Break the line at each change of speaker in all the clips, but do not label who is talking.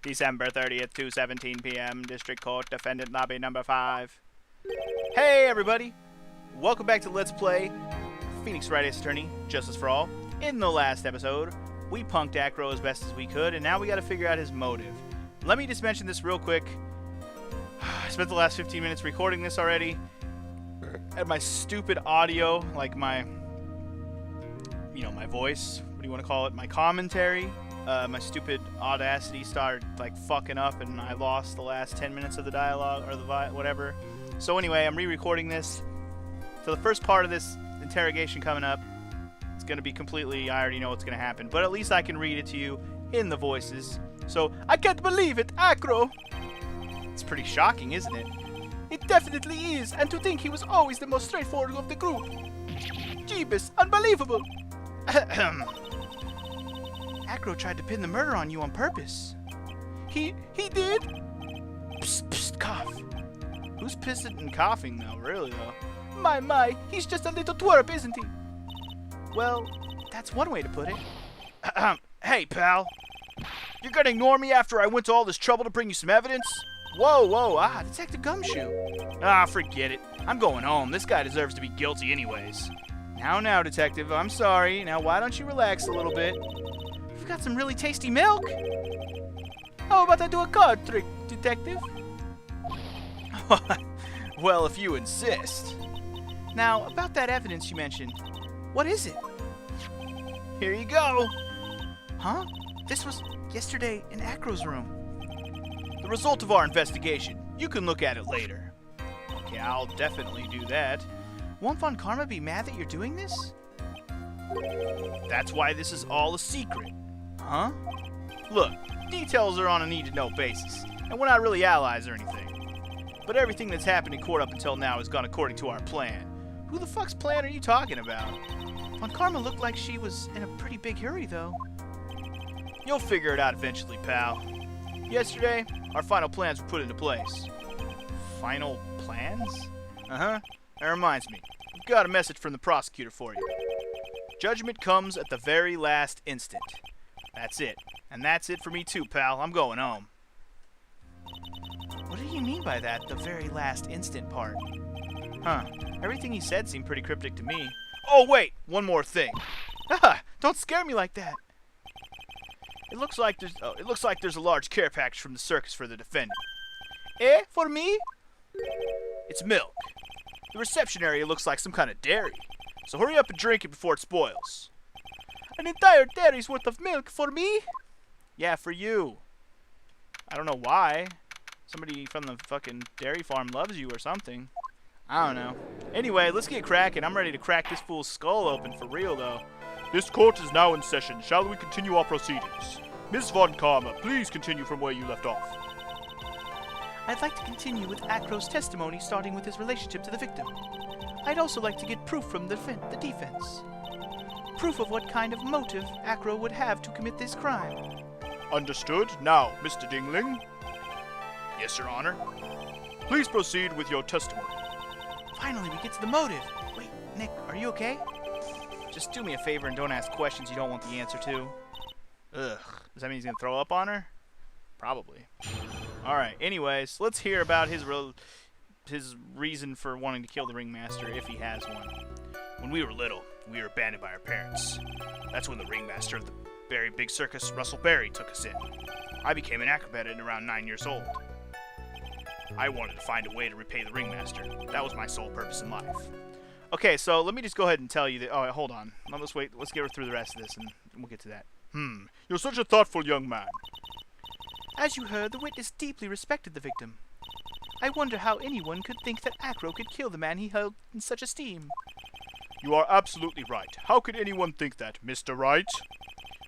December 30th, 2:17 p.m. District Court, Defendant Lobby number 5. Hey everybody! Welcome back to Let's Play Phoenix Wright Ace Attorney, Justice for All. In the last episode, we punked Accro as best as we could, and now we gotta figure out his motive. Let me just mention this real quick. I spent the last 15 minutes recording this already, and my stupid audio, like my voice, what do you want to call it, my commentary, my stupid Audacity started like fucking up, and I lost the last 10 minutes of the dialogue, or the whatever. So anyway, I'm re-recording this. So the first part of this interrogation coming up, it's going to be completely, I already know what's going to happen, but at least I can read it to you in the voices. So, I can't believe it, Accro! It's pretty shocking, isn't it? It definitely is, and to think he was always the most straightforward of the group. Jeebus, unbelievable! Accro tried to pin the murder on you on purpose. He did? Psst, psst, cough. Who's pissing and coughing now, really, though? My, he's just a little twerp, isn't he? Well, that's one way to put it. Hey, pal. You're gonna ignore me after I went to all this trouble to bring you some evidence? Whoa, Detective Gumshoe. Forget it. I'm going home. This guy deserves to be guilty anyways. Now, Detective, I'm sorry. Now, why don't you relax a little bit? We've got some really tasty milk. How about I do a card trick, Detective? Well, if you insist. Now, about that evidence you mentioned, what is it? Here you go. Huh? This was yesterday in Accro's room. The result of our investigation. You can look at it later. Okay, I'll definitely do that. Won't Von Karma be mad that you're doing this? That's why this is all a secret. Huh? Look, details are on a need-to-know basis, and we're not really allies or anything. But everything that's happened in court up until now has gone according to our plan. Who the fuck's plan are you talking about? Von Karma looked like she was in a pretty big hurry, though. You'll figure it out eventually, pal. Yesterday, our final plans were put into place. Final plans? Uh-huh. That reminds me. We've got a message from the prosecutor for you. Judgment comes at the very last instant. That's it. And that's it for me too, pal. I'm going home. What do you mean by that, the very last instant part? Huh. Everything he said seemed pretty cryptic to me. Oh, wait! One more thing. Don't scare me like that. It looks like there's a large care package from the circus for the defendant. Eh? For me? It's milk. The reception area looks like some kind of dairy. So hurry up and drink it before it spoils. An entire dairy's worth of milk for me? Yeah, for you. I don't know why. Somebody from the fucking dairy farm loves you or something. I don't know. Anyway, let's get cracking. I'm ready to crack this fool's skull open for real, though. This court is now in session. Shall we continue our proceedings? Ms. Von Karma, please continue from where you left off. I'd like to continue with Accro's testimony, starting with his relationship to the victim. I'd also like to get proof from the defense. Proof of what kind of motive Accro would have to commit this crime. Understood. Now, Mr. Dingling. Yes, Your Honor. Please proceed with your testimony. Finally, we get to the motive. Wait, Nick, are you okay? Just do me a favor and don't ask questions you don't want the answer to. Ugh. Does that mean he's gonna throw up on her? Probably. Alright, anyways, let's hear about his reason for wanting to kill the ringmaster, if he has one. When we were little, we were abandoned by our parents. That's when the ringmaster of the very big circus, Russell Berry, took us in. I became an acrobat at around 9 years old. I wanted to find a way to repay the ringmaster. That was my sole purpose in life. Okay, so let me just go ahead and tell you that. Oh, hold on. Let's wait. Let's get through the rest of this, and we'll get to that. You're such a thoughtful young man. As you heard, the witness deeply respected the victim. I wonder how anyone could think that Accro could kill the man he held in such esteem. You are absolutely right. How could anyone think that, Mr. Wright?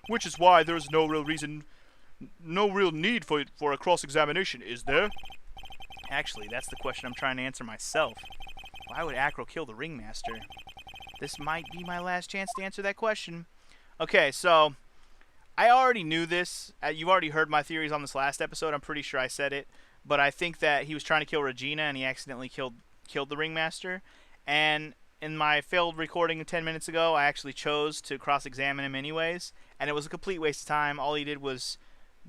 Which is why there is no real need for a cross-examination, is there? Actually, that's the question I'm trying to answer myself. Why would Accro kill the ringmaster? This might be my last chance to answer that question. Okay, so I already knew this. You've already heard my theories on this last episode. I'm pretty sure I said it. But I think that he was trying to kill Regina and he accidentally killed the ringmaster. And in my failed recording 10 minutes ago, I actually chose to cross-examine him anyways. And it was a complete waste of time. All he did was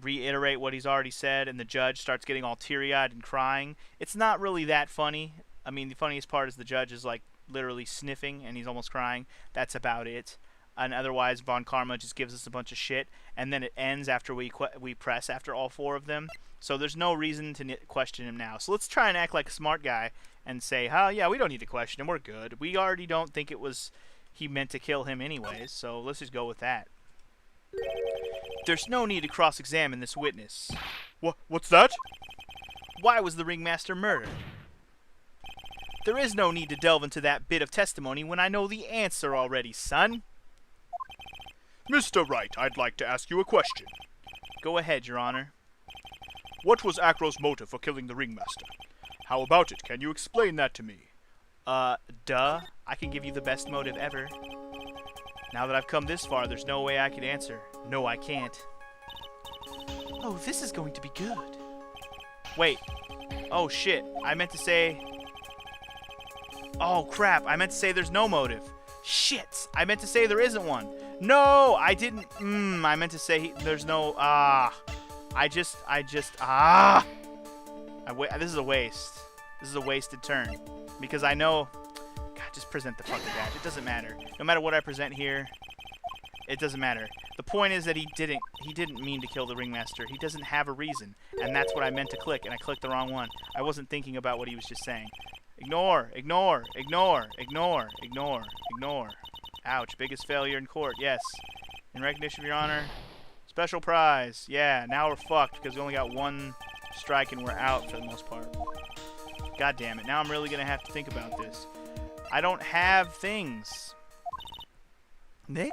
reiterate what he's already said, and the judge starts getting all teary-eyed and crying. It's not really that funny. I mean, the funniest part is the judge is like literally sniffing and he's almost crying. That's about it. And otherwise, Von Karma just gives us a bunch of shit, and then it ends after we press after all 4 of them. So there's no reason to question him now. So let's try and act like a smart guy and say, oh yeah, we don't need to question him. We're good. We already don't think it was he meant to kill him anyways. So let's just go with that. There's no need to cross-examine this witness. What's that? Why was the ringmaster murdered? There is no need to delve into that bit of testimony when I know the answer already, son.
Mr. Wright, I'd like to ask you a question.
Go ahead, Your Honor.
What was Accro's motive for killing the ringmaster? How about it? Can you explain that to me?
Duh. I can give you the best motive ever. Now that I've come this far, there's no way I could answer. No, I can't. Oh, this is going to be good. Wait. Oh, shit. I meant to say... Oh, crap. I meant to say there's no motive. Shit. I meant to say there isn't one. No, I didn't. I meant to say there's no. This is a waste. This is a wasted turn. Because I know. God, just present the fucking badge. It doesn't matter. No matter what I present here, it doesn't matter. The point is that he didn't mean to kill the ringmaster. He doesn't have a reason. And that's what I meant to click, and I clicked the wrong one. I wasn't thinking about what he was just saying. Ignore, ignore, ignore, ignore, ignore, ignore. Ouch, biggest failure in court, yes. In recognition of Your Honor, special prize. Yeah, now we're fucked because we only got 1 strike and we're out for the most part. God damn it, now I'm really going to have to think about this. I don't have things. Nick?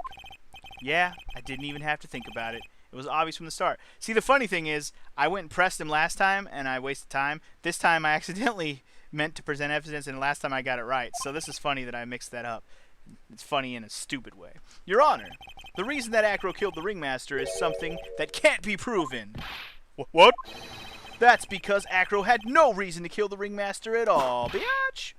Yeah, I didn't even have to think about it. It was obvious from the start. See, the funny thing is, I went and pressed him last time and I wasted time. This time I accidentally meant to present evidence, and last time I got it right. So this is funny that I mixed that up. It's funny in a stupid way. Your Honor, the reason that Accro killed the ringmaster is something that can't be proven.
What?
That's because Accro had no reason to kill the ringmaster at all, bitch.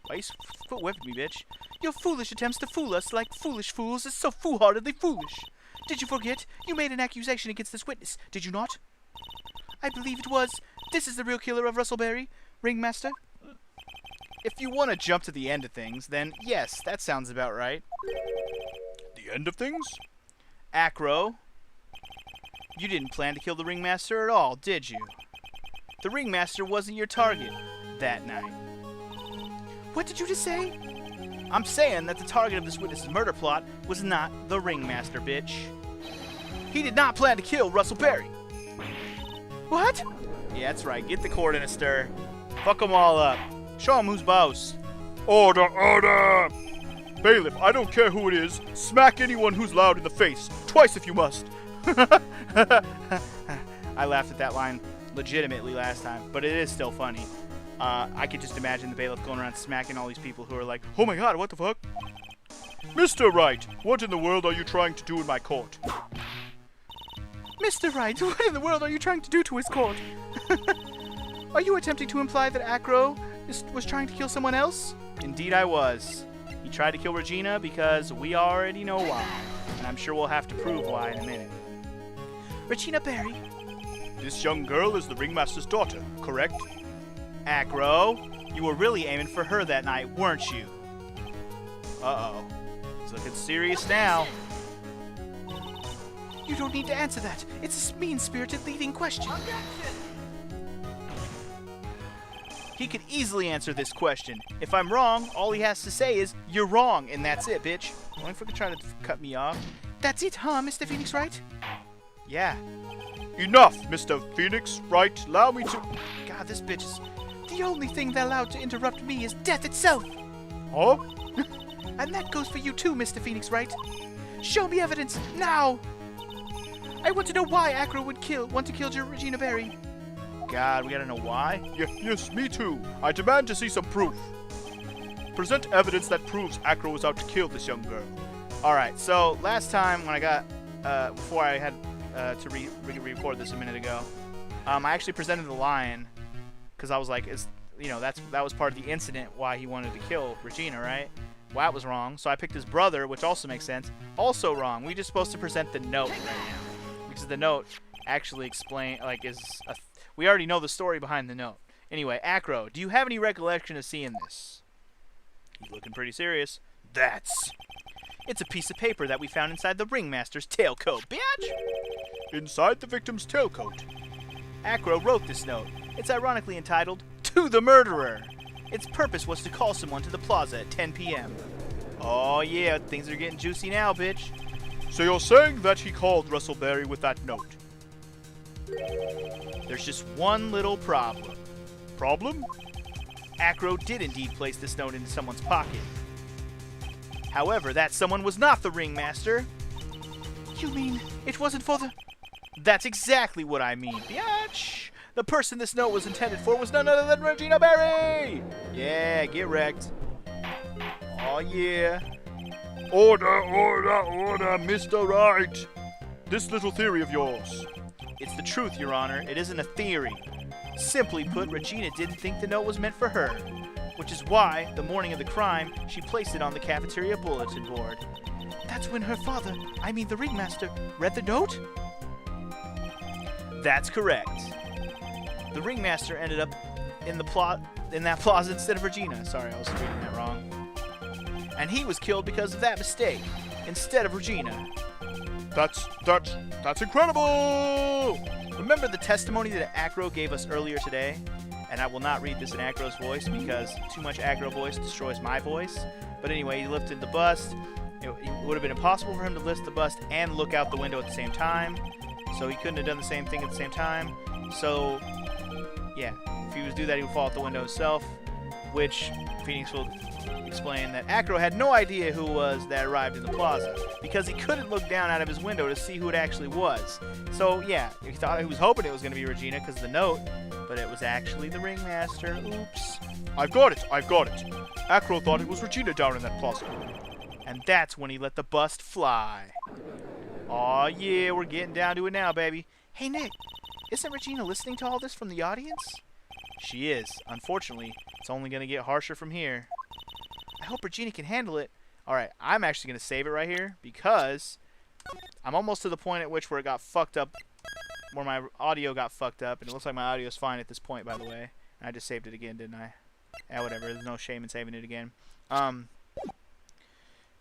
Why you quit whipping me, bitch? Your foolish attempts to fool us like foolish fools is so foolhardily foolish. Did you forget? You made an accusation against this witness, did you not? I believe it was. This is the real killer of Russellberry, ringmaster. If you want to jump to the end of things, then yes, that sounds about right.
The end of things?
Accro, you didn't plan to kill the ringmaster at all, did you? The ringmaster wasn't your target that night. What did you just say? I'm saying that the target of this witness's murder plot was not the ringmaster, bitch. He did not plan to kill Russellberry. What? Yeah, that's right. Get the court in a stir. Fuck them all up. Show him who's boss.
Order, order! Bailiff, I don't care who it is. Smack anyone who's loud in the face. Twice if you must.
I laughed at that line legitimately last time, but it is still funny. I could just imagine the bailiff going around smacking all these people who are like, oh my god, what the fuck?
Mr. Wright, what in the world are you trying to do in my court?
Mr. Wright, what in the world are you trying to do to his court? Are you attempting to imply that Accro was trying to kill someone else? Indeed I was. He tried to kill Regina because we already know why. And I'm sure we'll have to prove why in a minute. Regina Berry?
This young girl is the ringmaster's daughter, correct?
Accro, you were really aiming for her that night, weren't you? Uh-oh. He's looking serious now. You don't need to answer that. It's a mean-spirited leading question. He could easily answer this question. If I'm wrong, all he has to say is, you're wrong, and that's it, bitch. Don't fucking try to cut me off. That's it, huh, Mr. Phoenix Wright? Yeah.
Enough, Mr. Phoenix Wright. Allow me to...
God, this bitch is... The only thing that allowed to interrupt me is death itself.
Huh?
And that goes for you too, Mr. Phoenix Wright. Show me evidence, now! I want to know why Accro would want to kill Regina Berry. God, we gotta know why?
Yes, me too. I demand to see some proof. Present evidence that proves Accro was out to kill this young girl.
Alright, so last time when I got, before I had to re-record this a minute ago, I actually presented the lion, because I was like, that was part of the incident why he wanted to kill Regina, right? Well, that was wrong. So I picked his brother, which also makes sense. Also wrong. We're just supposed to present the note right now. Because the note actually explain, like, we already know the story behind the note. Anyway, Accro, do you have any recollection of seeing this? He's looking pretty serious. It's a piece of paper that we found inside the ringmaster's tailcoat, bitch!
Inside the victim's tailcoat.
Accro wrote this note. It's ironically entitled, To the Murderer! Its purpose was to call someone to the plaza at 10 p.m. Oh yeah, things are getting juicy now, bitch.
So you're saying that he called Russell Berry with that note?
There's just one little problem.
Problem?
Accro did indeed place this note into someone's pocket. However, that someone was not the ringmaster. You mean it wasn't for the... That's exactly what I mean, biatch! The person this note was intended for was none other than Regina Berry! Yeah, get wrecked. Oh yeah.
Order, Mr. Wright! This little theory of yours.
It's the truth, Your Honor. It isn't a theory. Simply put, Regina didn't think the note was meant for her. Which is why, the morning of the crime, she placed it on the cafeteria bulletin board. That's when her father, I mean the ringmaster, read the note? That's correct. The ringmaster ended up in that plaza instead of Regina. Sorry, I was reading that wrong. And he was killed because of that mistake, instead of Regina.
That's incredible!
Remember the testimony that Accro gave us earlier today? And I will not read this in Accro's voice because too much Accro voice destroys my voice. But anyway, he lifted the bust. It would have been impossible for him to lift the bust and look out the window at the same time. So he couldn't have done the same thing at the same time. So, yeah, if he was to do that, he would fall out the window himself. Which Phoenix will explain that Accro had no idea who it was that arrived in the plaza because he couldn't look down out of his window to see who it actually was. So, yeah, he was hoping it was going to be Regina because of the note, but it was actually the ringmaster. Oops.
I've got it. Accro thought it was Regina down in that plaza.
And that's when he let the bust fly. Aw, yeah, we're getting down to it now, baby. Hey, Nick, isn't Regina listening to all this from the audience? She is. Unfortunately, it's only going to get harsher from here. I hope Regina can handle it. Alright, I'm actually going to save it right here because I'm almost to the point at which where it got fucked up, where my audio got fucked up, and it looks like my audio is fine at this point, by the way. And I just saved it again, didn't I? Yeah, whatever. There's no shame in saving it again.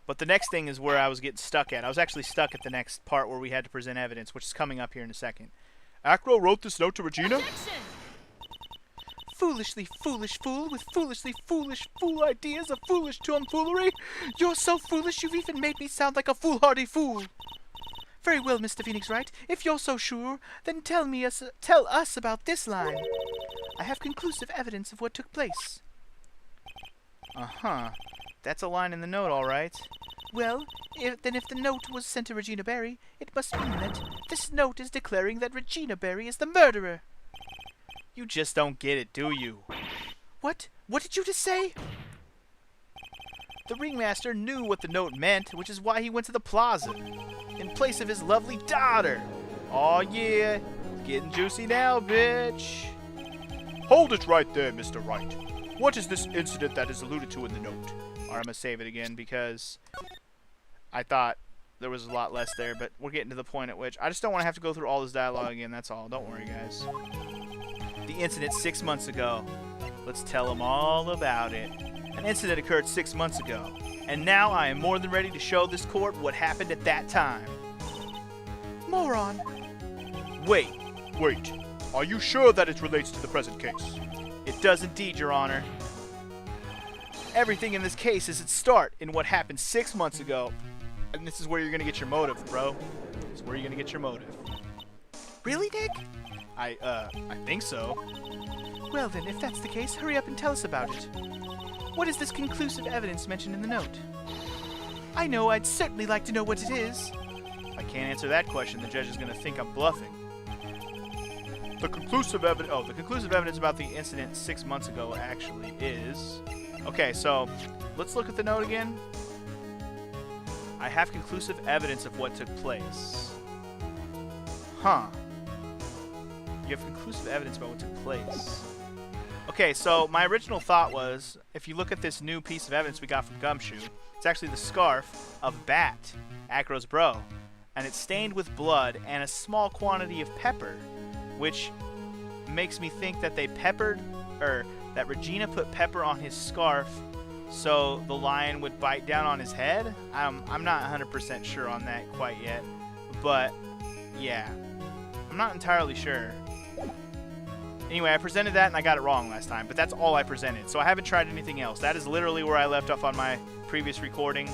But the next thing is where I was getting stuck at. I was actually stuck at the next part where we had to present evidence, which is coming up here in a second.
Accro wrote this note to Regina?
Foolishly foolish fool with foolishly foolish fool ideas of foolish tomfoolery. You're so foolish you've even made me sound like a foolhardy fool. Very well, Mr. Phoenix Wright. If you're so sure, then tell us about this line. I have conclusive evidence of what took place. Uh-huh. That's a line in the note, all right. Well, if the note was sent to Regina Berry, it must mean that this note is declaring that Regina Berry is the murderer. You just don't get it, do you? What? What did you just say? The ringmaster knew what the note meant, which is why he went to the plaza in place of his lovely daughter. Aw, yeah. Getting juicy now, bitch.
Hold it right there, Mr. Wright. What is this incident that is alluded to in the note?
Alright, I'm going to save it again because I thought there was a lot less there, but we're getting to the point at which I just don't want to have to go through all this dialogue again, that's all. Don't worry, guys. The incident 6 months ago. Let's tell them all about it. An incident occurred 6 months ago, and now I am more than ready to show this court what happened at that time. Moron.
Wait. Are you sure that it relates to the present case?
It does indeed, Your Honor. Everything in this case is its start in what happened 6 months ago. And this is where you're going to get your motive, bro. This is where you're going to get your motive. Really, Nick? I think so. Well then, if that's the case, hurry up and tell us about it. What is this conclusive evidence mentioned in the note? I know, I'd certainly like to know what it is. If I can't answer that question, the judge is going to think I'm bluffing. The conclusive evidence about the incident 6 months ago actually is... Okay, so let's look at the note again. I have conclusive evidence of what took place. Huh. You have conclusive evidence about what took place. Okay, so my original thought was, if you look at this new piece of evidence we got from Gumshoe, it's actually the scarf of Bat, Accro's bro. and it's stained with blood and a small quantity of pepper, which makes me think that they peppered, or that Regina put pepper on his scarf so the lion would bite down on his head. I'm not 100% sure on that quite yet, but yeah, I'm not entirely sure. Anyway, I presented that and I got it wrong last time, but that's all I presented, so I haven't tried anything else. That is literally where I left off on my previous recording,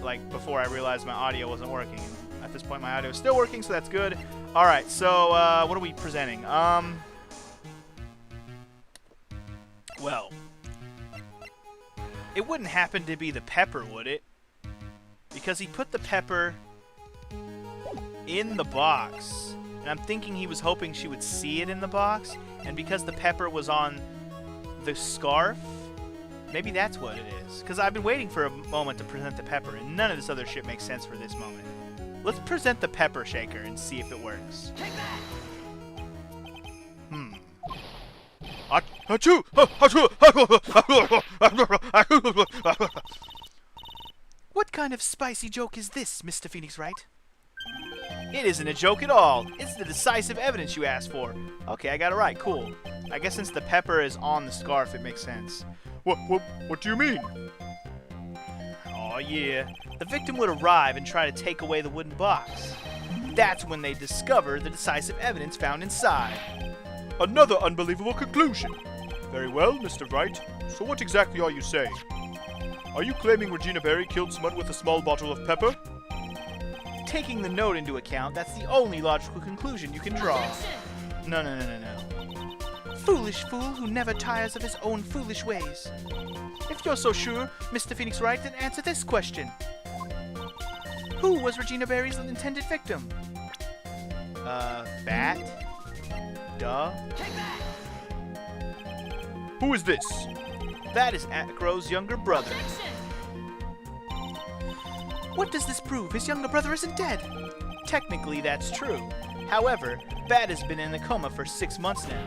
like before I realized my audio wasn't working. At this point, my audio is still working, so that's good. Alright, so what are we presenting? Well, it wouldn't happen to be the pepper, would it? Because he put the pepper in the box. And I'm thinking he was hoping she would see it in the box. And because the pepper was on the scarf, maybe that's what it is. Because I've been waiting for a moment to present the pepper, and none of this other shit makes sense for this moment. Let's present the pepper shaker and see if it works. What kind of spicy joke is this, Mr. Phoenix Wright? It isn't a joke at all. It's the decisive evidence you asked for. Okay, I got it right. Cool. I guess since the pepper is on the scarf, it makes sense.
What do you mean?
Oh yeah. The victim would arrive and try to take away the wooden box. That's when they discover the decisive evidence found inside.
Another unbelievable conclusion. Very well, Mr. Wright. So what exactly are you saying? Are you claiming Regina Berry killed someone with a small bottle of pepper?
Taking the note into account, that's the only logical conclusion you can draw. No. Foolish fool who never tires of his own foolish ways. If you're so sure, Mr. Phoenix Wright, then answer this question. Who was Regina Berry's intended victim? Bat? Duh.
Who is this?
That is Accro's younger brother. What does this prove? His younger brother isn't dead. Technically, that's true. However, Bat has been in a coma for 6 months now.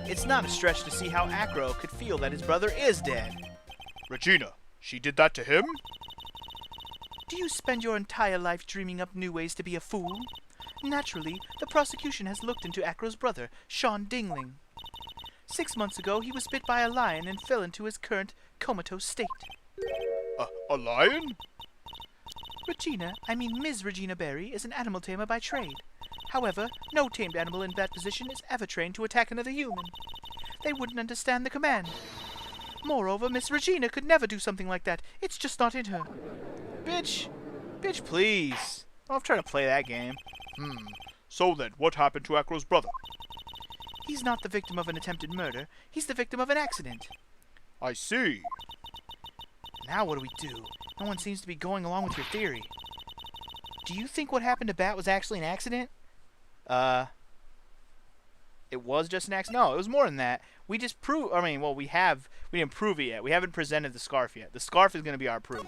It's not a stretch to see how Accro could feel that his brother is dead.
Regina, she did that to him?
Do you spend your entire life dreaming up new ways to be a fool? Naturally, the prosecution has looked into Accro's brother, Sean Dingling. 6 months ago, he was bit by a lion and fell into his current comatose state.
A lion?
Ms. Regina Berry is an animal tamer by trade. However, no tamed animal in that position is ever trained to attack another human. They wouldn't understand the command. Moreover, Miss Regina could never do something like that. It's just not in her. Bitch, please. I'm trying to play that game.
So then, what happened to Accro's brother?
He's not the victim of an attempted murder. He's the victim of an accident.
I see.
Now what do we do? No one seems to be going along with your theory. Do you think what happened to Bat was actually an accident? It was just an accident? No, it was more than that. We just proved... we didn't prove it yet. We haven't presented the scarf yet. The scarf is going to be our proof.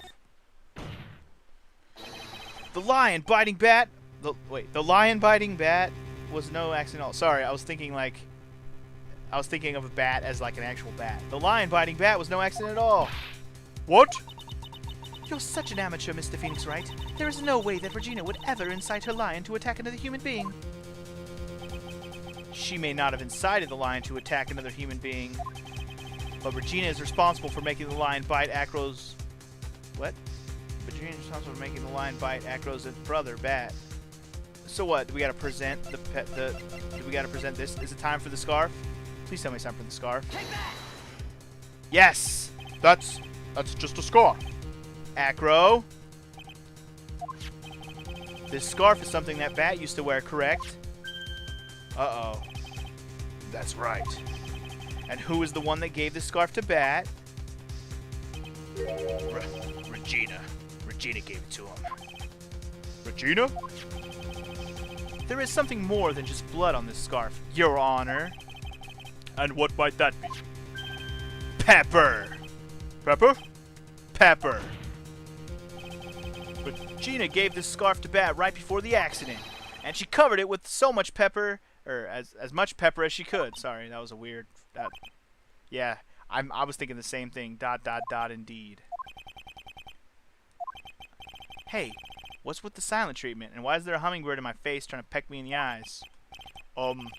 The lion biting Bat... The lion biting Bat was no accident at all. Sorry, I was thinking of a bat as like an actual bat. The lion biting Bat was no accident at all.
What?
You're such an amateur, Mr. Phoenix Wright. There is no way that Regina would ever incite her lion to attack another human being. She may not have incited the lion to attack another human being, but Regina is responsible for making the lion bite Accro's... What? Regina is responsible for making the lion bite Accro's brother, Bat. So what? Do we gotta present do we gotta present this? Is it time for the scarf? Please tell me it's time for the scarf. Yes!
That's just a scarf.
Accro. This scarf is something that Bat used to wear, correct? Uh-oh. That's right. And who is the one that gave this scarf to Bat? Regina. Regina gave it to him.
Regina?
There is something more than just blood on this scarf, Your Honor.
And what might that be?
Pepper.
Pepper?
Pepper. Regina gave this scarf to Bat right before the accident, and she covered it with so much pepper, or as much pepper as she could. Sorry, that was a weird... yeah, I was thinking the same thing. ... indeed. Hey, What's with the silent treatment, and why is there a hummingbird in my face trying to peck me in the eyes?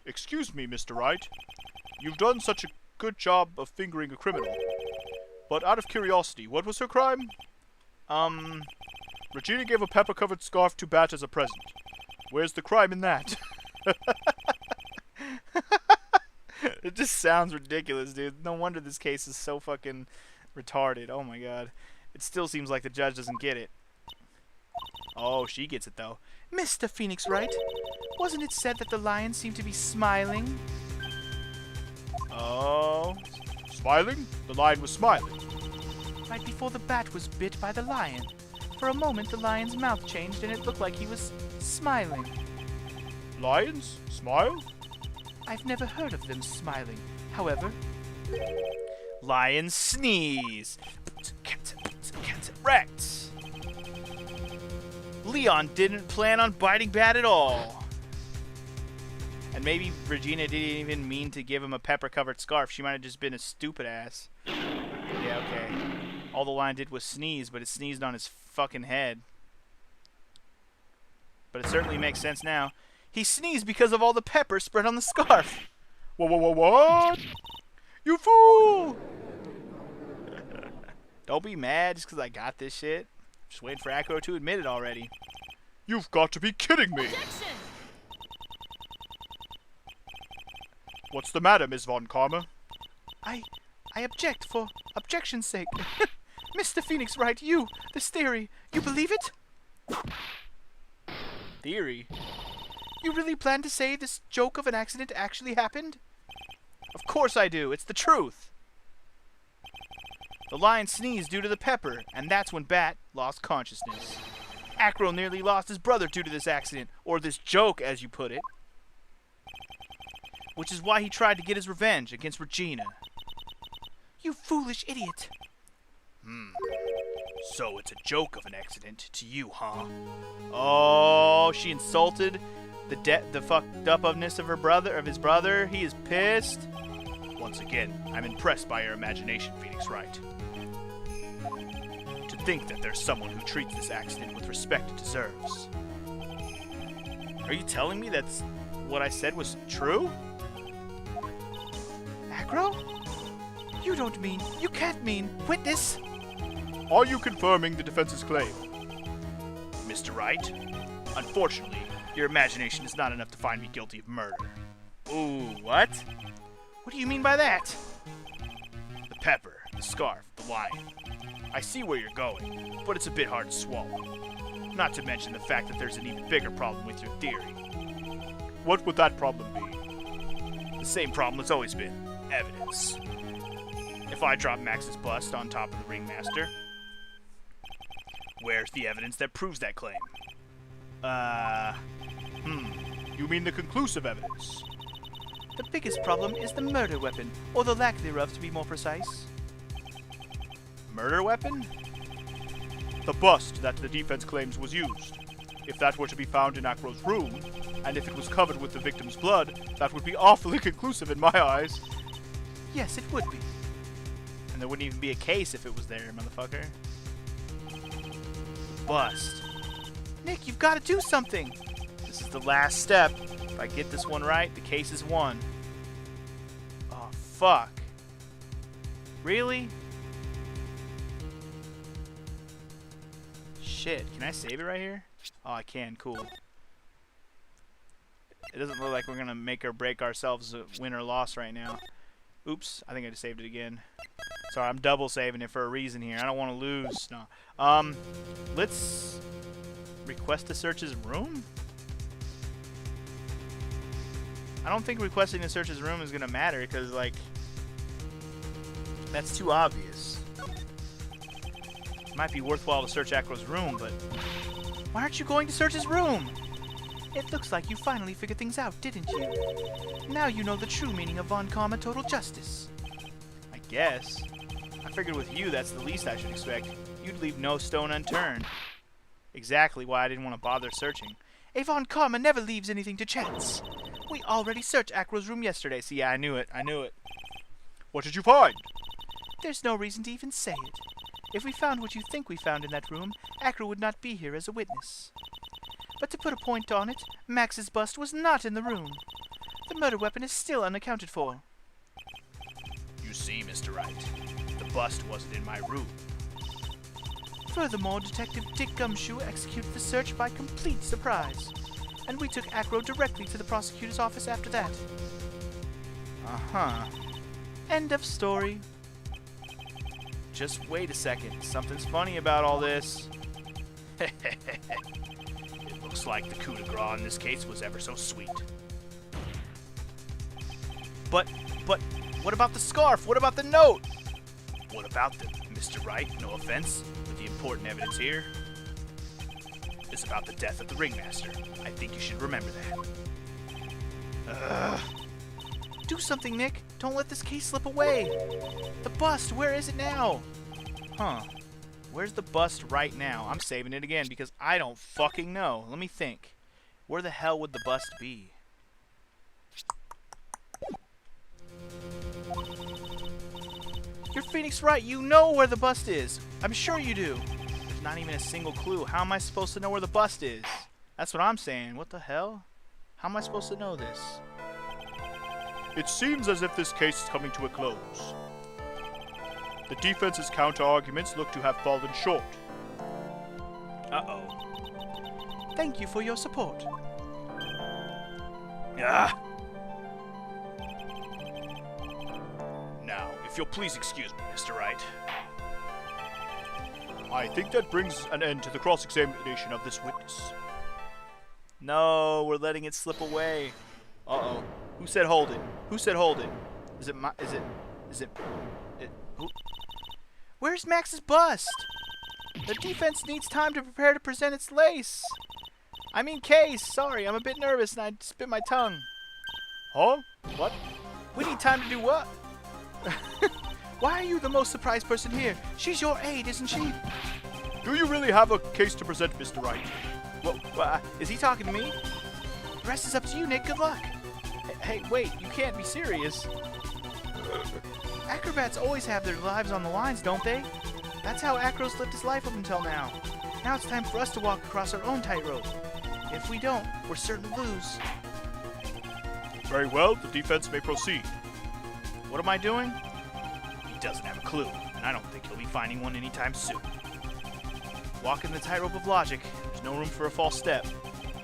Excuse me, Mr. Wright. You've done such a good job of fingering a criminal. But out of curiosity, what was her crime? Regina gave a pepper-covered scarf to Bat as a present. Where's the crime in that?
It just sounds ridiculous, dude. No wonder this case is so fucking retarded. Oh my god. It still seems like the judge doesn't get it. Oh, she gets it though. Mr. Phoenix Wright, wasn't it said that the lion seemed to be smiling?
Oh, smiling? The lion was smiling.
Right before the bat was bit by the lion. For a moment, the lion's mouth changed and it looked like he was smiling.
Lions? Smile?
I've never heard of them smiling. However, lions sneeze. Correct. Leon didn't plan on biting Bat at all. And maybe Regina didn't even mean to give him a pepper-covered scarf. She might have just been a stupid ass. Yeah, okay. All the lion did was sneeze, but it sneezed on his fucking head. But it certainly makes sense now. He sneezed because of all the pepper spread on the scarf.
What? You fool!
Don't be mad just because I got this shit. Just waiting for Accro to admit it already.
You've got to be kidding me!
Objection!
What's the matter, Miss Von Karma?
I object for objection's sake. Mr. Phoenix Wright, this theory, you believe it? Theory? You really plan to say this joke of an accident actually happened? Of course I do. It's the truth. The lion sneezed due to the pepper, and that's when Bat lost consciousness. Accro nearly lost his brother due to this accident, or this joke, as you put it. Which is why he tried to get his revenge against Regina. You foolish idiot. So it's a joke of an accident to you, huh? Oh, she insulted the fucked upness of his brother. He is pissed. Once again, I'm impressed by your imagination, Phoenix Wright. To think that there's someone who treats this accident with respect it deserves. Are you telling me that's what I said was true? Accro? You can't mean, witness!
Are you confirming the defense's claim?
Mr. Wright, unfortunately, your imagination is not enough to find me guilty of murder. Ooh, what? What do you mean by that? The pepper, the scarf, the lion. I see where you're going, but it's a bit hard to swallow. Not to mention the fact that there's an even bigger problem with your theory.
What would that problem be?
The same problem that's always been. Evidence. If I drop Max's bust on top of the ringmaster, where's the evidence that proves that claim?
You mean the conclusive evidence?
The biggest problem is the murder weapon, or the lack thereof to be more precise. Murder weapon?
The bust that the defense claims was used. If that were to be found in Accro's room, and if it was covered with the victim's blood, that would be awfully conclusive in my eyes.
Yes, it would be. And there wouldn't even be a case if it was there, motherfucker. Bust. Nick, you've got to do something! This is the last step. If I get this one right, the case is won. Oh, fuck. Really? Shit, can I save it right here? Oh, I can, cool. It doesn't look like we're gonna make or break ourselves a win or loss right now. Oops, I think I just saved it again. Sorry, I'm double saving it for a reason here. I don't want to lose. No. Let's request to search his room? I don't think requesting to search his room is gonna matter, because, like, that's too obvious. It might be worthwhile to search Accro's room, but why aren't you going to search his room? It looks like you finally figured things out, didn't you? Now you know the true meaning of Von Karma total justice. I guess. I figured with you, that's the least I should expect. You'd leave no stone unturned. Exactly why I didn't want to bother searching. A Von Karma never leaves anything to chance. We already searched Accro's room yesterday. See, yeah, I knew it.
What did you find?
There's no reason to even say it. If we found what you think we found in that room, Accro would not be here as a witness. But to put a point on it, Max's bust was not in the room. The murder weapon is still unaccounted for.
You see, Mr. Wright, the bust wasn't in my room.
Furthermore, Detective Dick Gumshoe executed the search by complete surprise, and we took Accro directly to the prosecutor's office after that.
Uh-huh.
End of story.
Just wait a second. Something's funny about all this. It looks like the coup de grace in this case was ever so sweet.
But, what about the scarf? What about the note?
What about them, Mr. Wright? No offense, but the important evidence here is about the death of the ringmaster. I think you should remember that.
Do something, Nick. Don't let this case slip away. The bust, where is it now?
Huh. Where's the bust right now? I'm saving it again because I don't fucking know. Let me think. Where the hell would the bust be?
You're Phoenix Wright. You know where the bust is. I'm sure you do.
There's not even a single clue. How am I supposed to know where the bust is? That's what I'm saying. What the hell? How am I supposed to know this? It seems as if this case is coming to a close. The defense's counter-arguments look to have fallen short.
Uh-oh. Thank you for your support.
Ah! Now, if you'll please excuse me, Mr. Wright. I think that brings an end to the cross-examination of this witness.
No, we're letting it slip away.
Uh-oh. Who said hold it? Who said hold it? Who?
Where's Max's bust? The defense needs time to prepare to present its case. Sorry, I'm a bit nervous and I spit my tongue.
Huh? What?
We need time to do what? Why are you the most surprised person here? She's your aide, isn't she?
Do you really have a case to present, Mr. Wright?
Well, is he talking to me? The rest is up to you, Nick. Good luck. Hey, wait, you can't be serious. Acrobats always have their lives on the lines, don't they? That's how Accro's lived his life up until now. Now it's time for us to walk across our own tightrope. If we don't, we're certain to lose.
Very well, the defense may proceed.
What am I doing?
He doesn't have a clue, and I don't think he'll be finding one anytime soon.
Walking the tightrope of logic. There's no room for a false step.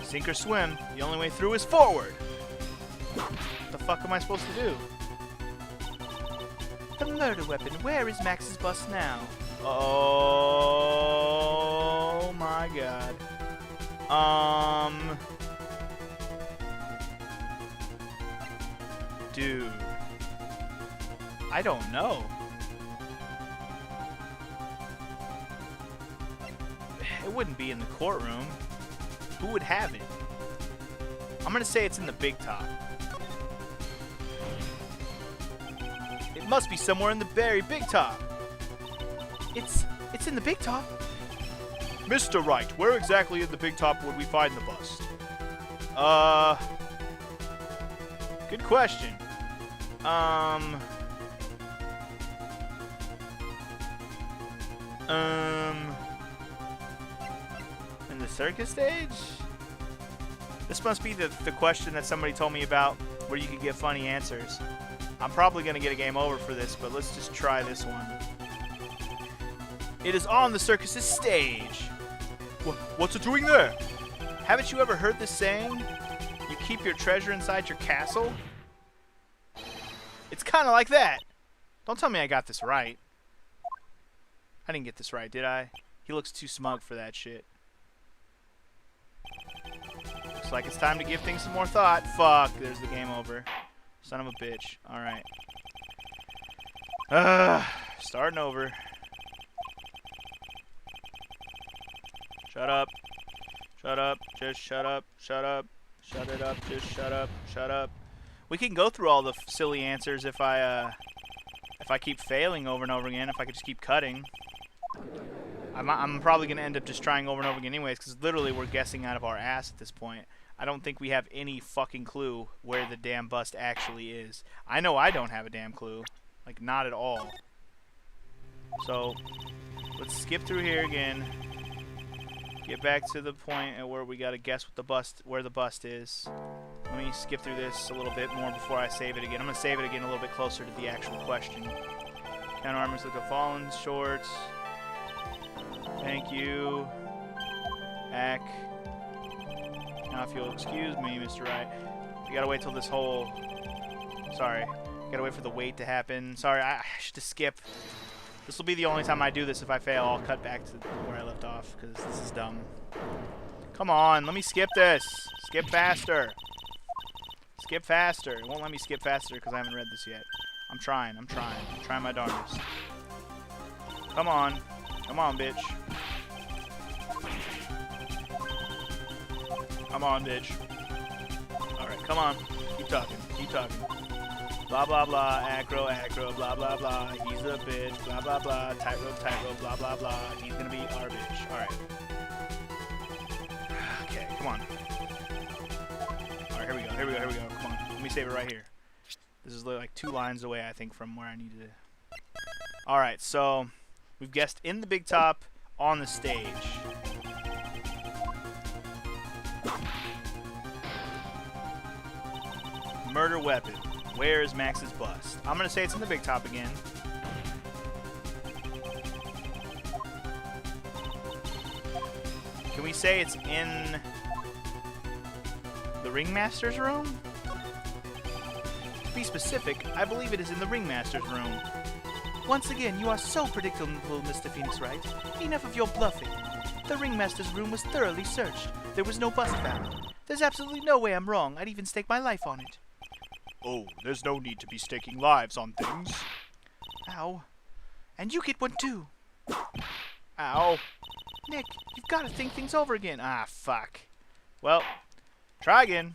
Sink or swim, the only way through is forward. What the fuck am I supposed to do? The murder weapon. Where is Max's bust now?
Oh my god.
Dude. I don't know. It wouldn't be in the courtroom. Who would have it? I'm gonna say it's in the big top. It must be somewhere in the very big top. It's in the big top.
Mr. Wright, where exactly in the big top would we find the bust?
Good question. In the circus stage? This must be the question that somebody told me about where you could get funny answers. I'm probably going to get a game over for this, but let's just try this one. It is on the circus's stage.
What's it doing there?
Haven't you ever heard this saying? You keep your treasure inside your castle? It's kind of like that. Don't tell me I got this right. I didn't get this right, did I? He looks too smug for that shit. Looks like it's time to give things some more thought. Fuck, there's the game over. Son of a bitch. Alright. Starting over. Shut up. Shut up. Just shut up. Shut up. Shut it up. Just shut up. Shut up. We can go through all the silly answers if I keep failing over and over again. If I could just keep cutting. I'm probably going to end up just trying over and over again anyways, because literally we're guessing out of our ass at this point. I don't think we have any fucking clue where the damn bust actually is. I know I don't have a damn clue. Like, not at all. So, Let's skip through here again. Get back to the point at where we gotta guess what the bust, where the bust is. Let me skip through this a little bit more before I save it again. I'm gonna save it again a little bit closer to the actual question. Counter armors look at fallen shorts. Thank you. Ack. Now if you'll excuse me, Mr. Wright. We gotta wait till this whole... Sorry. Gotta wait for the wait to happen. Sorry, I should just skip. This will be the only time I do this. If I fail, I'll cut back to where I left off, because this is dumb. Come on, let me skip this. Skip faster. Skip faster. It won't let me skip faster because I haven't read this yet. I'm trying my darndest. Come on. Come on, bitch. Come on, bitch. Alright, come on. Keep talking. Keep talking. Blah, blah, blah. Accro, Accro. Blah, blah, blah. He's a bitch. Blah, blah, blah. Tightrope. Blah, blah, blah. He's gonna be our bitch. Alright. Okay, come on. Alright, here we go. Here we go. Here we go. Come on. Let me save it right here. This is like 2 lines away, I think, from where I need to... Alright, so... We've guessed in the big top on the stage. Murder weapon. Where is Max's bust? I'm going to say it's in the big top again. Can we say it's in the Ringmaster's room? To be specific, I believe it is in the Ringmaster's room. Once again, you are so predictable, Mr. Phoenix Wright. Enough of your bluffing. The Ringmaster's room was thoroughly searched. There was no bust found. There's absolutely no way I'm wrong. I'd even stake my life on it.
Oh, there's no need to be staking lives on things.
Ow. And you get one too.
Ow.
Nick, you've got to think things over again. Ah, fuck.
Well, try again.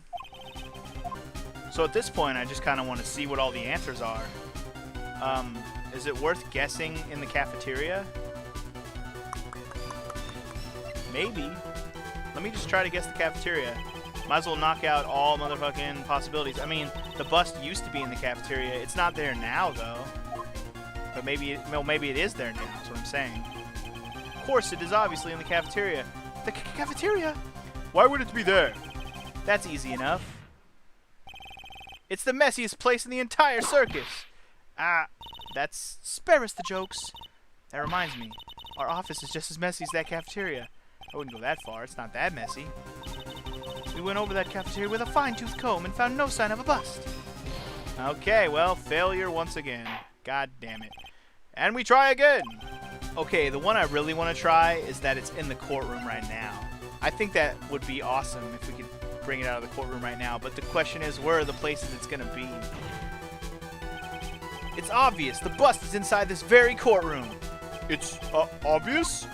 So at this point, I just kind of want to see what all the answers are. Is it worth guessing in the cafeteria? Maybe. Let me just try to guess the cafeteria. Might as well knock out all motherfucking possibilities. I mean, the bust used to be in the cafeteria. It's not there now, though. But maybe it is there now, that's what I'm saying. Of course, it is obviously in the cafeteria. The cafeteria?
Why would it be there?
That's easy enough. It's the messiest place in the entire circus. Spare us the jokes. That reminds me, our office is just as messy as that cafeteria. I wouldn't go that far, it's not that messy. We went over that cafeteria with a fine-tooth comb and found no sign of a bust. Okay, well, failure once again. God damn it. And we try again! Okay, the one I really want to try is that it's in the courtroom right now. I think that would be awesome if we could bring it out of the courtroom right now, but the question is, where are the places it's going to be? It's obvious. The bust is inside this very courtroom.
It's, obvious?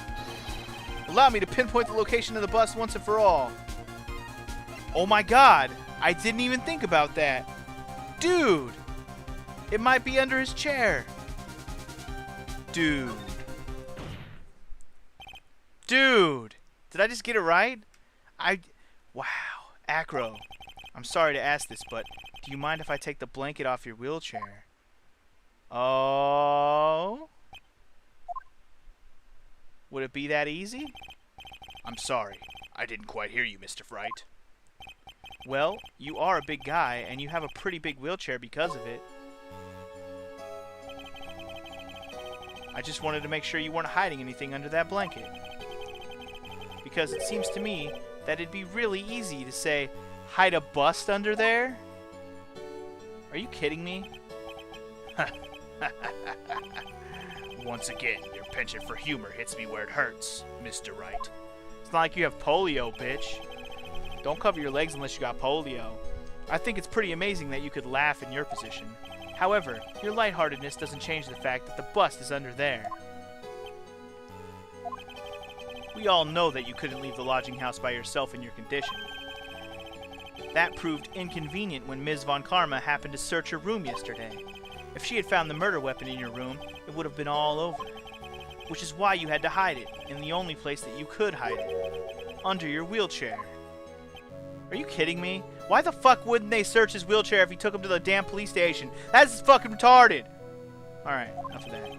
Allow me to pinpoint the location of the bust once and for all. Oh my god. I didn't even think about that. Dude. It might be under his chair. Dude. Dude. Did I just get it right? Wow. Accro. I'm sorry to ask this, but do you mind if I take the blanket off your wheelchair? Oh? Would it be that easy?
I'm sorry. I didn't quite hear you, Mr. Wright.
Well, you are a big guy, and you have a pretty big wheelchair because of it. I just wanted to make sure you weren't hiding anything under that blanket. Because it seems to me that it'd be really easy to say, hide a bust under there? Are you kidding me?
Once again, your penchant for humor hits me where it hurts, Mr. Wright.
It's not like you have polio, bitch. Don't cover your legs unless you got polio. I think it's pretty amazing that you could laugh in your position. However, your lightheartedness doesn't change the fact that the bust is under there. We all know that you couldn't leave the lodging house by yourself in your condition. That proved inconvenient when Ms. Von Karma happened to search your room yesterday. If she had found the murder weapon in your room, it would have been all over. Which is why you had to hide it, in the only place that you could hide it. Under your wheelchair. Are you kidding me? Why the fuck wouldn't they search his wheelchair if he took him to the damn police station? That's fucking retarded! Alright, enough of that.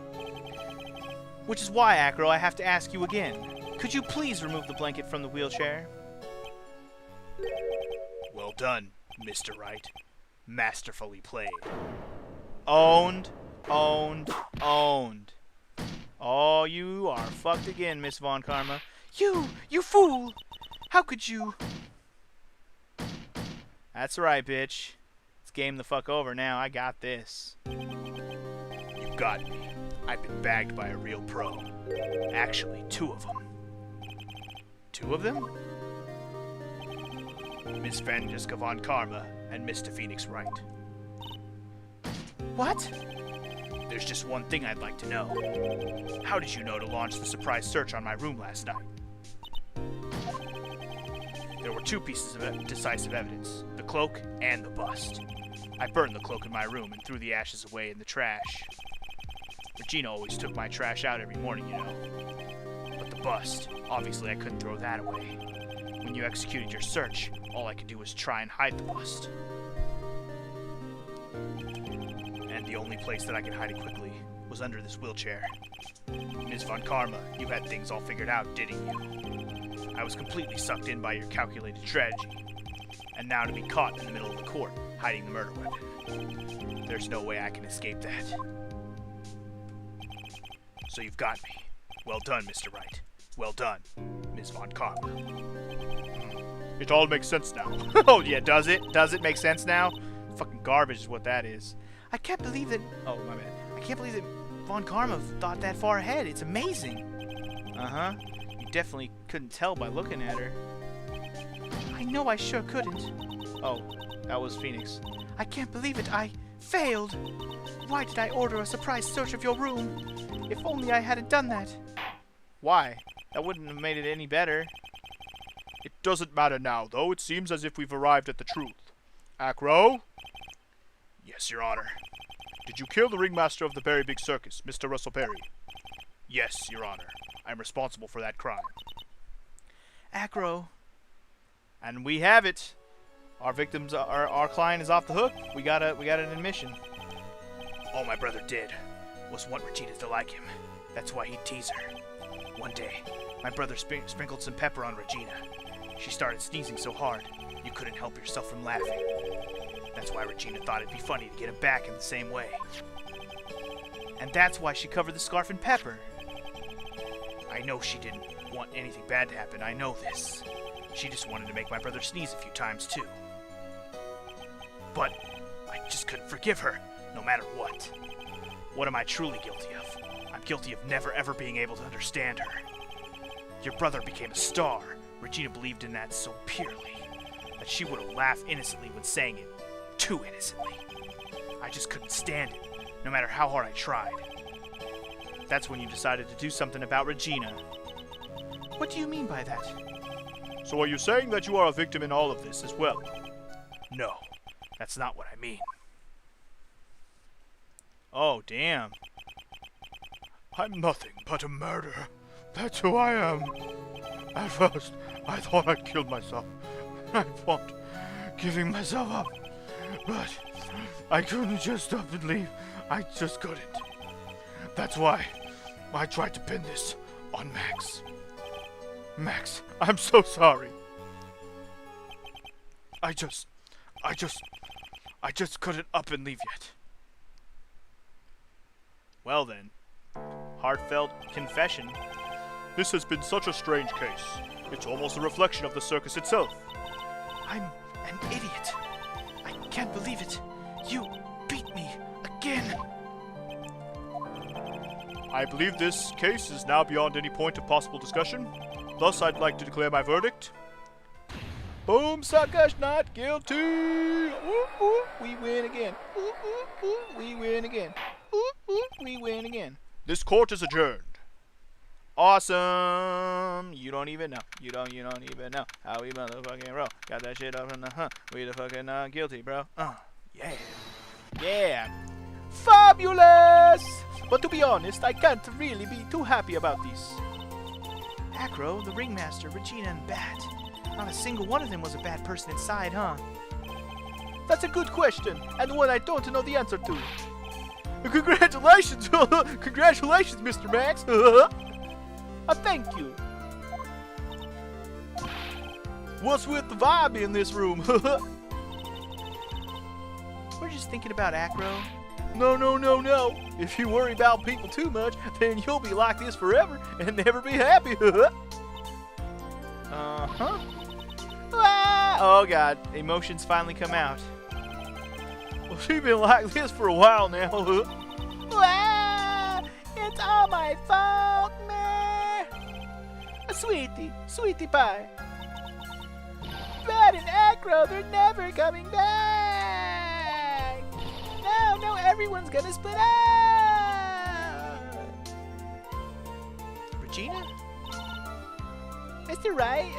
Which is why, Accro, I have to ask you again. Could you please remove the blanket from the wheelchair?
Well done, Mr. Wright. Masterfully played.
Owned, owned, owned. Oh, you are fucked again, Miss Von Karma. You fool! How could you? That's right, bitch. It's game the fuck over now. I got this.
You got me. I've been bagged by a real pro. Actually, 2 of them.
2 of them?
Miss Franziska Von Karma and Mr. Phoenix Wright.
What?
There's just one thing I'd like to know. How did you know to launch the surprise search on my room last night? There were 2 pieces of decisive evidence, the cloak and the bust. I burned the cloak in my room and threw the ashes away in the trash. Regina always took my trash out every morning, you know. But the bust, obviously I couldn't throw that away. When you executed your search, all I could do was try and hide the bust. And the only place that I could hide it quickly was under this wheelchair. Ms. Von Karma, you had things all figured out, didn't you? I was completely sucked in by your calculated strategy. And now to be caught in the middle of the court, hiding the murder weapon. There's no way I can escape that. So you've got me. Well done, Mr. Wright. Well done, Ms. Von Karma.
It all makes sense now. Oh yeah, does it? Does it make sense now? Fucking garbage is what that is. I can't believe that... Oh, my bad. I can't believe that Von Karma thought that far ahead. It's amazing. Uh-huh. You definitely couldn't tell by looking at her. I know I sure couldn't. Oh, that was Phoenix. I can't believe it. I failed. Why did I order a surprise search of your room? If only I hadn't done that. Why? That wouldn't have made it any better.
It doesn't matter now, though. It seems as if we've arrived at the truth. Accro? Yes, Your Honor. Did you kill the ringmaster of the Berry Big Circus, Mr. Russell Perry? Yes, Your Honor. I'm responsible for that crime.
Accro. And we have it. Our victims, our client is off the hook. We got an admission.
All my brother did was want Regina to like him. That's why he'd tease her. One day, my brother sprinkled some pepper on Regina. She started sneezing so hard, you couldn't help yourself from laughing. That's why Regina thought it'd be funny to get him back in the same way.
And that's why she covered the scarf in pepper.
I know she didn't want anything bad to happen, I know this. She just wanted to make my brother sneeze a few times too. But I just couldn't forgive her, no matter what. What am I truly guilty of? I'm guilty of never ever being able to understand her. Your brother became a star. Regina believed in that so purely that she would have laughed innocently when saying it. Too innocently. I just couldn't stand it, no matter how hard I tried.
That's when you decided to do something about Regina. What do you mean by that?
So are you saying that you are a victim in all of this as well? No, that's not what I mean.
Oh, damn.
I'm nothing but a murderer. That's who I am. At first, I thought I'd killed myself. I thought giving myself up. But I couldn't just stop and leave. I just couldn't. That's why I tried to pin this on Max. Max, I'm so sorry. I just couldn't up and leave yet.
Well then, heartfelt confession.
This has been such a strange case. It's almost a reflection of the circus itself.
I'm an idiot. I can't believe it. You beat me again.
I believe this case is now beyond any point of possible discussion. Thus, I'd like to declare my verdict.
Boom, suckers, not guilty. Ooh, ooh, we win again. Ooh, ooh, ooh, we win again. Ooh, ooh, we win again.
This court is adjourned.
Awesome. You don't even know. You don't even know how we motherfucking roll. Got that shit up from the We the fucking not guilty, bro. Yeah. Yeah. Fabulous! But to be honest, I can't really be too happy about this. Accro, the ringmaster, Regina, and Bat. Not a single one of them was a bad person inside, huh? That's a good question, and one I don't know the answer to.
Congratulations! Congratulations, Mr. Max! Thank you. What's with the vibe in this room?
We're just thinking about Accro.
No. If you worry about people too much, then you'll be like this forever and never be happy.
Uh-huh. Ah! Oh, God. Emotions finally come out.
Well, she's been like this for a while now.
Ah! It's all my fault, man. Sweetie pie. Brad and Accro, they're never coming back. No, everyone's gonna split up. Regina? Mr. Wright,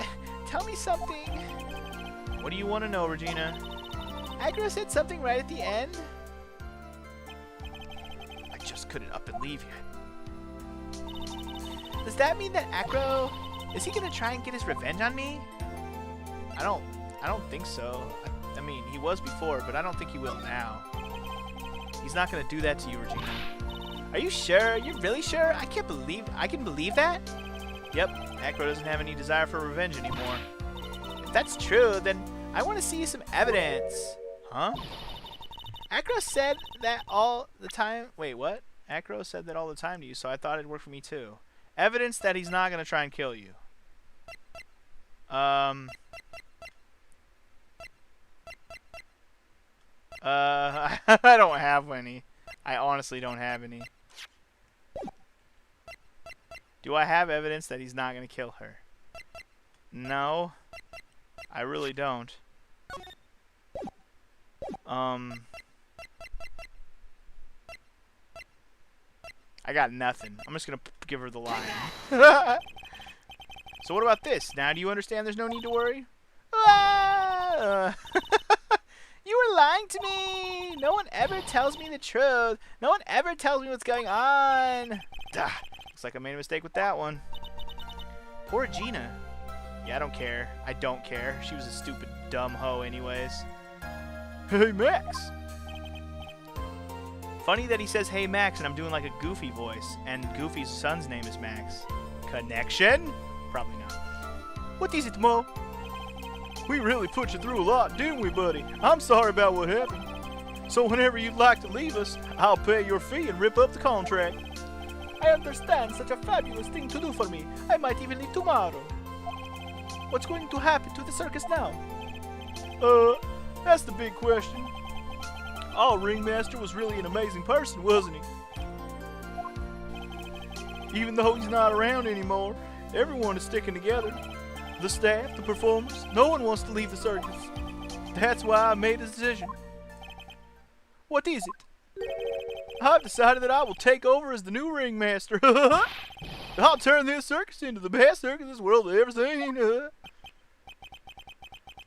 tell me something. What do you want to know, Regina? Accro said something right at the end. I just couldn't up and leave yet. Does that mean that Accro, is he gonna try and get his revenge on me? I don't think so. I mean, he was before, but I don't think he will now. He's not gonna do that to you, Regina. Are you sure? Are you really sure? I can believe that? Yep, Accro doesn't have any desire for revenge anymore. If that's true, then I want to see some evidence. Huh? Accro said that all the time. Wait, what? Accro said that all the time to you, so I thought it'd work for me too. Evidence that he's not gonna try and kill you. I don't have any. I honestly don't have any. Do I have evidence that he's not gonna kill her? No. I really don't. I got nothing. I'm just gonna give her the line. So what about this? Now do you understand there's no need to worry? You were lying to me! No one ever tells me the truth. No one ever tells me what's going on. Duh. Looks like I made a mistake with that one. Poor Gina. Yeah, I don't care. I don't care. She was a stupid, dumb hoe anyways. Hey, Max! Funny that he says, hey, Max, and I'm doing like a Goofy voice. And Goofy's son's name is Max. Connection? Probably not. What is it, Mo? We really put you through a lot, didn't we, buddy? I'm sorry about what happened. So whenever you'd like to leave us, I'll pay your fee and rip up the contract. I understand, such a fabulous thing to do for me. I might even leave tomorrow. What's going to happen to the circus now? That's the big question. Our ringmaster was really an amazing person, wasn't he? Even though he's not around anymore, everyone is sticking together. The staff, the performers, no one wants to leave the circus. That's why I made a decision. What is it? I've decided that I will take over as the new ringmaster. I'll turn this circus into the best circus this world has ever seen.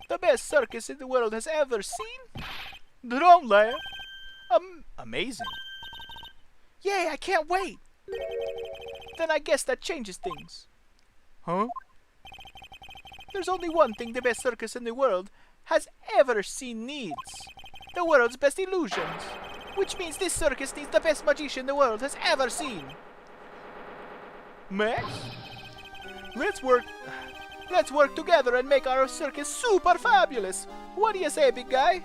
The best circus in the world has ever seen? Don't laugh. Amazing. Yay, I can't wait. Then I guess that changes things. Huh? There's only one thing the best circus in the world has ever seen needs. The world's best illusions. Which means this circus needs the best magician the world has ever seen. Max? Let's work together and make our circus super fabulous. What do you say, big guy?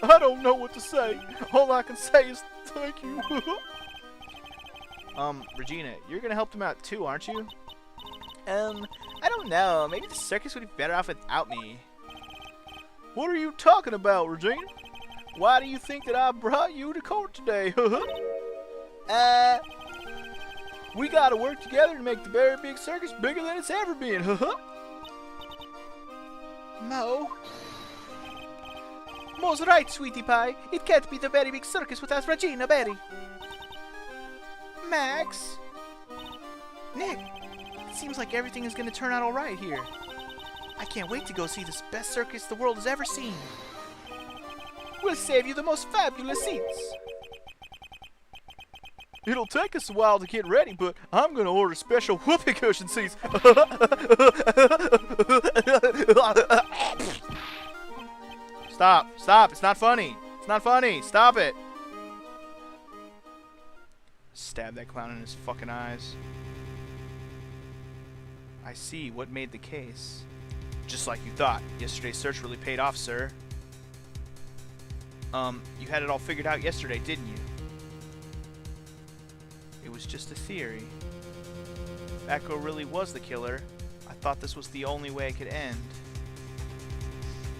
I don't know what to say. All I can say is thank you. Regina, you're gonna help them out too, aren't you? I don't know. Maybe the circus would be better off without me. What are you talking about, Regina? Why do you think that I brought you to court today? We gotta work together to make the very big circus bigger than it's ever been. Mo's right, sweetie pie. It can't be the very big circus without Regina Berry. Max? Nick? It seems like everything is going to turn out all right here. I can't wait to go see this best circus the world has ever seen. We'll save you the most fabulous seats. It'll take us a while to get ready, but I'm going to order special whoopee cushion seats. Stop. It's not funny. Stop it. Stab that clown in his fucking eyes. I see. What made the case? Just like you thought. Yesterday's search really paid off, sir. You had it all figured out yesterday, didn't you? It was just a theory. If Accro really was the killer, I thought this was the only way it could end.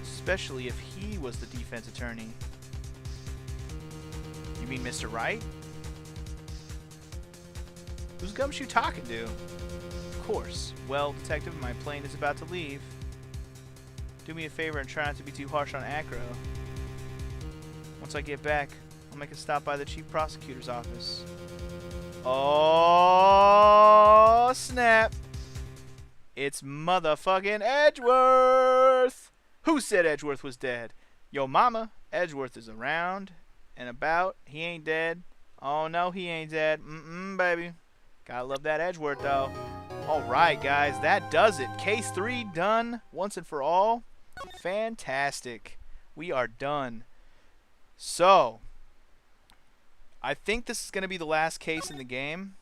Especially if he was the defense attorney. You mean Mr. Wright? Who's Gumshoe talking to? Of course. Well, Detective, my plane is about to leave. Do me a favor and try not to be too harsh on Accro. Once I get back, I'll make a stop by the chief prosecutor's office. Oh, snap. It's motherfucking Edgeworth! Who said Edgeworth was dead? Yo mama, Edgeworth is around and about. He ain't dead. Oh no, he ain't dead. Baby. Gotta love that Edgeworth though. Alright guys, that does it. Case 3 done once and for all. Fantastic. We are done. So, I think this is going to be the last case in the game,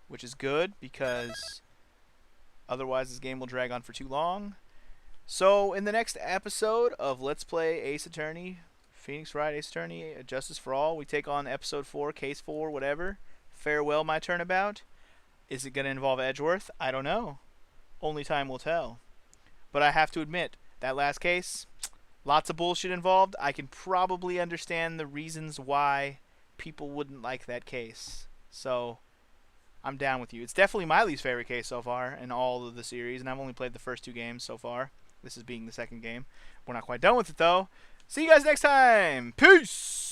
which is good because otherwise this game will drag on for too long. So, in the next episode of Let's Play Ace Attorney, Phoenix Wright, Ace Attorney, Justice for All, we take on episode 4, case 4, whatever. Farewell, my turnabout. Is it going to involve Edgeworth? I don't know. Only time will tell. But I have to admit, that last case, lots of bullshit involved. I can probably understand the reasons why people wouldn't like that case. So, I'm down with you. It's definitely my least favorite case so far in all of the series, and I've only played the first 2 games so far. This is being the second game. We're not quite done with it, though. See you guys next time. Peace!